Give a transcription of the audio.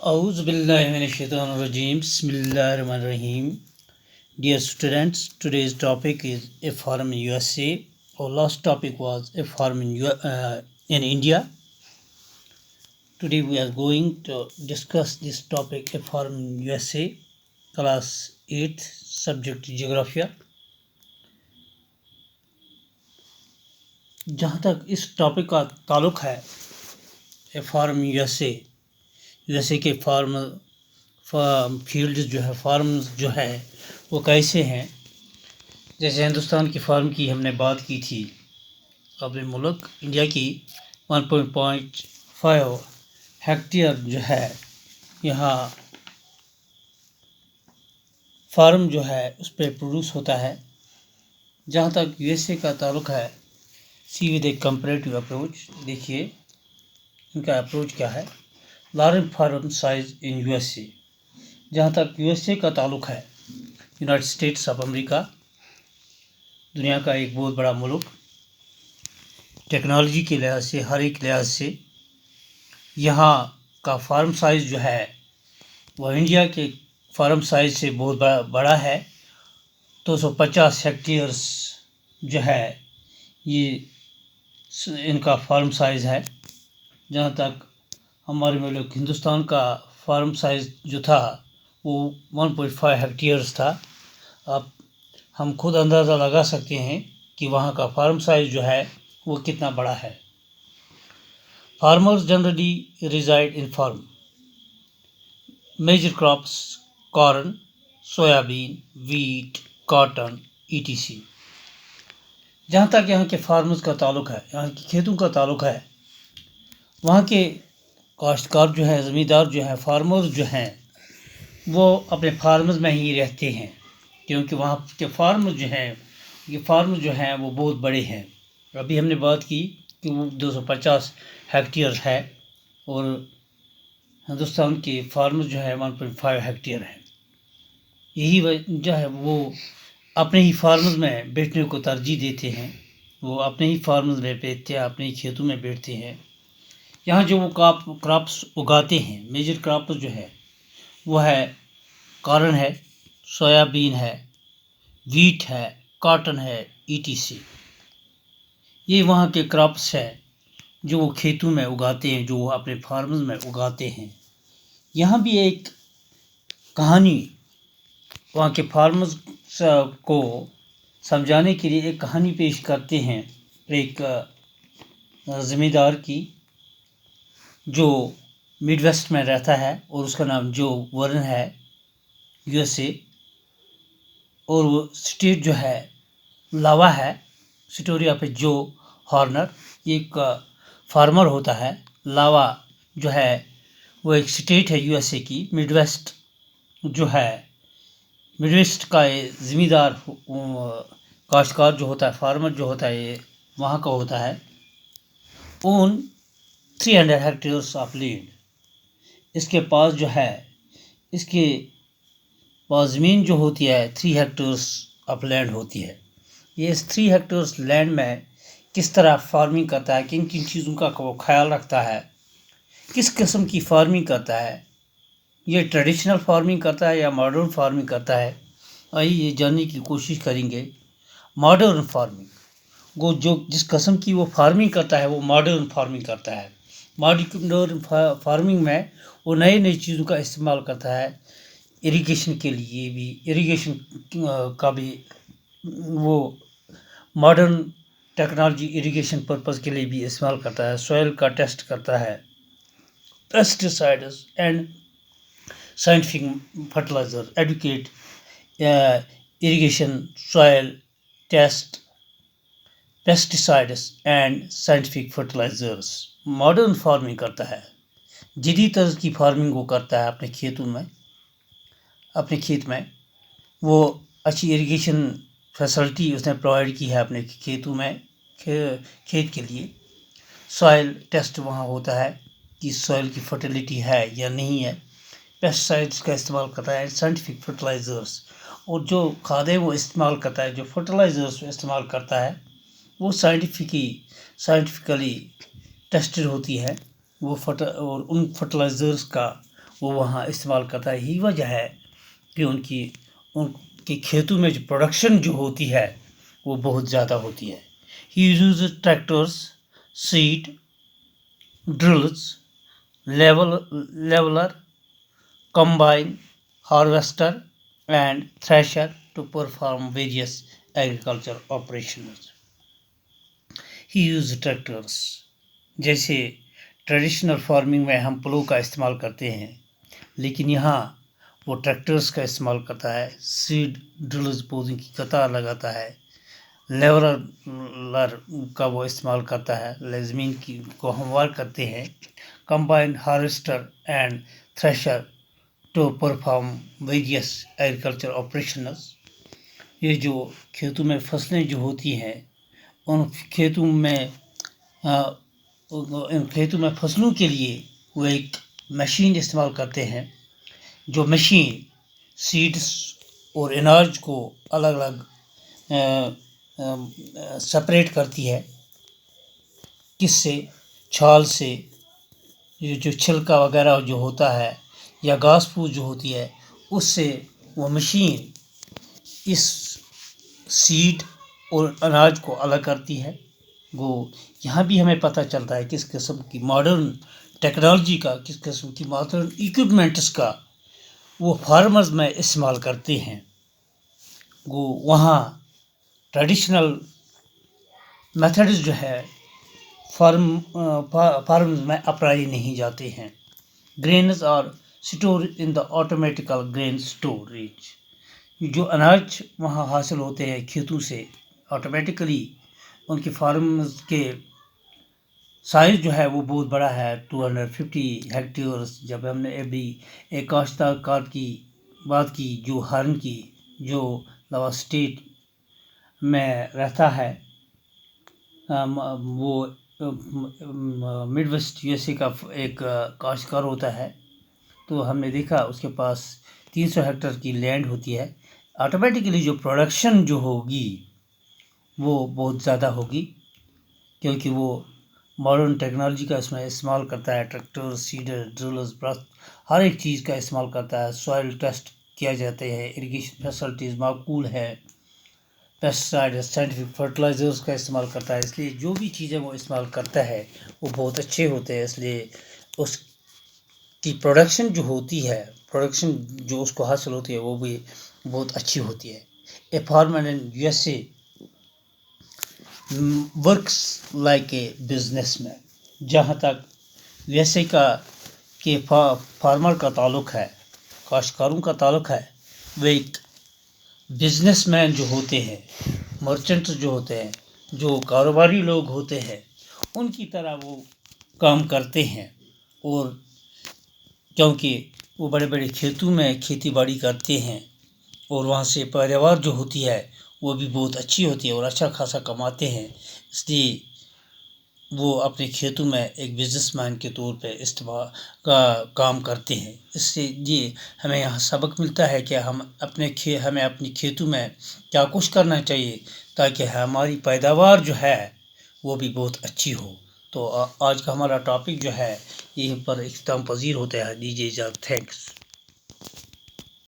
Auz billahi minash shaitanir rajim. Bismillahir rahmanir rahim. Dear students, today's topic is a farm in USA. Our last topic was a farm in India. Today we are going to discuss this topic, a farm in USA, class 8, subject Geography. जहाँ तक इस topic का ताल्लुक़ है, ए farm USA के field जो है, farms जो है वो कैसे हैं। जैसे हिंदुस्तान की फार्म की हमने बात की थी, अपने मुल्क इंडिया की 1.5 हेक्टेयर जो है यहाँ फार्म जो है उस पर प्रोड्यूस होता है। जहाँ तक यूएसए का ताल्लुक़ है, see with a comparative approach, देखिए इनका अप्रोच क्या है। Large farm size in USA, जहाँ तक यूएसए का ताल्लुक़ है, यूनाइटेड स्टेट्स ऑफ अमेरिका दुनिया का एक बहुत बड़ा मुल्क, टेक्नोलॉजी के लिहाज से, हर एक लिहाज से यहाँ का फार्म साइज़ जो है वह इंडिया के फार्म साइज़ से बहुत बड़ा है। 250 हेक्टेयर्स जो है ये इनका फार्म साइज़ है। जहाँ तक हमारे मुल्क हिंदुस्तान का फार्म साइज़ जो था वो 1.5 हेक्टेयर्स था। अब हम खुद अंदाज़ा लगा सकते हैं कि वहाँ का फार्म साइज़ जो है वो कितना बड़ा है। Farmers generally reside in farm, major crops corn, soybean, wheat, cotton, ETC. जहाँ तक यहाँ के फार्मर्स का ताल्लुक़ है, यहाँ के खेतों का ताल्लुक़ है, वहाँ के काश्तकार जो है, ज़मींदार जो है, फार्मर्स जो हैं वो अपने फार्मर्स में ही रहते हैं, क्योंकि वहाँ के फार्मर्स जो हैं, ये फार्मर्स जो हैं वो बहुत बड़े हैं। अभी हमने बात की कि वो 250 हेक्टेयर है और हिंदुस्तान के फार्मर्स जो है 1.5 हेक्टेयर है। यही वजह है वो अपने ही फार्मर्स में बैठने को तरजीह देते हैं, वो अपने ही फार्मर्स में बैठते हैं, अपने ही खेतों में बैठते हैं। यहाँ जो वो क्रॉप्स उगाते हैं, मेजर क्रॉप्स जो है वो है कॉर्न है, सोयाबीन है, वीट है, कॉटन है, ईटीसी। ये वहाँ के क्रॉप्स हैं जो वो खेतों में उगाते हैं, जो वो अपने फार्मर्स में उगाते हैं। यहाँ भी एक कहानी वहाँ के फार्मर्स को समझाने के लिए एक कहानी पेश करते हैं, एक ज़मींदार की जो मिडवेस्ट में रहता है और उसका नाम जो वर्न है, यूएसए, और वो स्टेट जो है लावा है, स्टोरी ऑफ ए जो हॉर्नर। एक फार्मर होता है। लावा जो है वो एक स्टेट है यूएसए की, मिडवेस्ट जो है, मिडवेस्ट का ये ज़मींदार काश्तकार जो होता है, फार्मर जो होता है, ये वहाँ का होता है। ओन 300 हेक्टेयर्स ऑफ लैंड, इसके पास जो है, इसके पास ज़मीन जो होती है 3 हेक्टेयर्स ऑफ लैंड होती है। ये इस 3 हेक्टेयर्स लैंड में किस तरह फार्मिंग करता है, किन किन चीज़ों का वो ख्याल रखता है, किस किस्म की फार्मिंग करता है, ये ट्रेडिशनल फार्मिंग करता है या मॉडर्न फार्मिंग करता है। आइए ये जानने की कोशिश करेंगे। मॉडर्न फार्मिंग, वो जो जिस किस्म की वो फार्मिंग करता है वो मॉडर्न फार्मिंग करता है। मॉडर्न फार्मिंग में वो नई नई चीज़ों का इस्तेमाल करता है। इरिगेशन के लिए भी, इरिगेशन का भी वो मॉडर्न टेक्नोलॉजी इरिगेशन पर्पज़ के लिए भी इस्तेमाल करता है। सॉइल का टेस्ट करता है, pesticides and scientific fertiliser, educate, irrigation, soil test, pesticides and scientific fertilisers. Modern farming करता है, जदीद तर्ज की फार्मिंग वो करता है अपने खेतों में। अपने खेत में वो अच्छी इरिगेशन फैसिलिटी उसने प्रोवाइड की है अपने खेतों में, खेत के लिए। सॉइल टेस्ट वहाँ होता है कि सॉइल की फर्टिलिटी है या नहीं है। पेस्टिसाइड्स का इस्तेमाल करता है, साइंटिफिक फर्टिलाइजर्स, और जो खादें वो इस्तेमाल करता है, जो फर्टिलाइजर्स इस्तेमाल करता है, वो साइंटिफिकली टेस्टेड होती है। वो और उन फर्टिलाइजर्स का وہ وہاں استعمال کرتا ہے. یہی وجہ ہے کہ ان کے کھیتوں میں جو پروڈکشن جو ہوتی ہے وہ بہت زیادہ ہوتی ہے. He uses tractors, seed, drills, leveler, combine, harvester, and thresher to perform various agriculture operations. He uses tractors. جیسے ٹریڈیشنل فارمنگ میں ہم پلو کا استعمال کرتے ہیں، لیکن یہاں وہ ٹریکٹرز کا استعمال کرتا ہے. سیڈ ڈرلز پودوں کی قطار لگاتا ہے. لیولر کا وہ استعمال کرتا ہے، زمین کو ہموار کرتے ہیں. Combine harvester and thresher to perform various agriculture operations. یہ جو کھیتوں میں فصلیں جو ہوتی ہیں ان کھیتوں میں فصلوں کے لیے وہ ایک مشین استعمال کرتے ہیں، جو مشین سیڈس اور اناج کو الگ الگ سپریٹ کرتی ہے. کس سے؟ چھال سے. یہ جو چھلکا وغیرہ جو ہوتا ہے یا گھاس پھوس جو ہوتی ہے اس سے وہ مشین اس سیڈ اور اناج کو الگ کرتی ہے. وہ یہاں بھی ہمیں پتہ چلتا ہے کس قسم کی ماڈرن ٹیکنالوجی کا، کس قسم کی ماڈرن ایکوپمنٹس کا وہ فارمرز میں استعمال کرتے ہیں. وہ وہاں ٹریڈیشنل میتھڈز جو ہے فارمز میں اپنائے نہیں جاتے ہیں. Grains are store in the automatical grain storage. جو اناج وہاں حاصل ہوتے ہیں کھیتوں سے آٹومیٹیکلی ان کی فارمز کے سائز جو ہے وہ بہت بڑا ہے، 250 ہیکٹیئرز. جب ہم نے ابھی ایک کاشتکار کی بات کی جو ہارن کی، جو لاوا اسٹیٹ میں رہتا ہے، وہ Midwest U S A کا ایک کاشتکار ہوتا ہے، تو ہم نے دیکھا اس کے پاس 300 ہیکٹر کی لینڈ ہوتی ہے. آٹومیٹیکلی جو پروڈکشن جو ہوگی وہ بہت زیادہ ہوگی، کیونکہ وہ ماڈرن ٹیکنالوجی کا اس میں استعمال کرتا ہے. ٹریکٹر، سیڈر، ڈرلز، ہر ایک چیز کا استعمال کرتا ہے. سوائل ٹیسٹ کیا جاتے ہیں، اریگیشن فیسلٹیز معقول ہے، پیسٹیسائڈ، سائنٹیفک فرٹیلائزرز کا استعمال کرتا ہے. اس لیے جو بھی چیزیں وہ استعمال کرتا ہے وہ بہت اچھے ہوتے ہیں. اس لیے اس کی پروڈکشن جو ہوتی ہے، پروڈکشن جو اس کو حاصل ہوتی ہے وہ بھی بہت اچھی ہوتی ہے. A farmer in U S A works like a businessman. جہاں تک یو ایس اے کہ فارمر کا تعلق ہے، کاشتکاروں کا تعلق ہے، وہ ایک بزنس مین جو ہوتے ہیں، مرچنٹس جو ہوتے ہیں، جو کاروباری لوگ ہوتے ہیں، ان کی طرح وہ کام کرتے ہیں. اور کیونکہ وہ بڑے بڑے کھیتوں میں کھیتی باڑی کرتے ہیں اور وہاں سے پیداوار جو ہوتی ہے وہ بھی بہت اچھی ہوتی ہے اور اچھا خاصا کماتے ہیں. اس لیے وہ اپنے کھیتوں میں ایک بزنس مین کے طور پہ کام کرتے ہیں. اس سے یہ ہمیں یہاں سبق ملتا ہے کہ ہمیں اپنے کھیتوں میں کیا کچھ کرنا چاہیے تاکہ ہماری پیداوار جو ہے وہ بھی بہت اچھی ہو. تو آج کا ہمارا ٹاپک جو ہے یہیں پر اختتام پذیر ہوتا ہے. دیجیے اجازت. تھینکس.